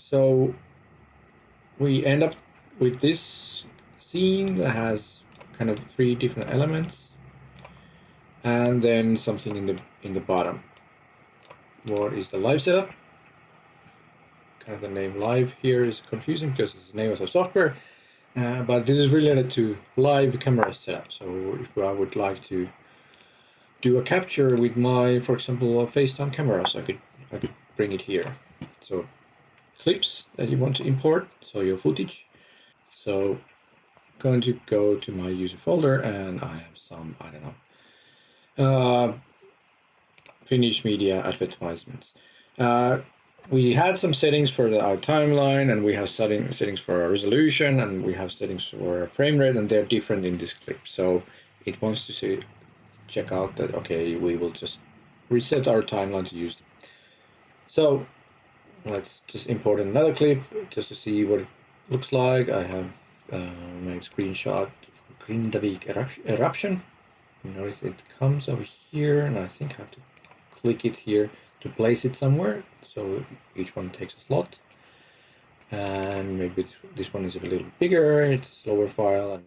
So we end up with this scene that has kind of 3 different elements, and then something in the bottom. What is the live setup? Kind of the name live here is confusing because it's the name of the software, but this is related to live camera setup. So if I would like to do a capture with my, for example, a FaceTime camera, so I could bring it here. So clips that you want to import, so your footage. So I'm going to go to my user folder, and I have some, I don't know, Finnish media advertisements. We had some settings for our timeline, and we have settings for our resolution, and we have settings for frame rate, and they're different in this clip. So it wants to check out that, okay, we will just reset our timeline to use. So let's just import another clip just to see what it looks like. I have made a screenshot of Grindavik eruption. Notice it comes over here, and I think I have to click it here to place it somewhere. So each one takes a slot, and maybe this one is a little bigger. It's a slower file, and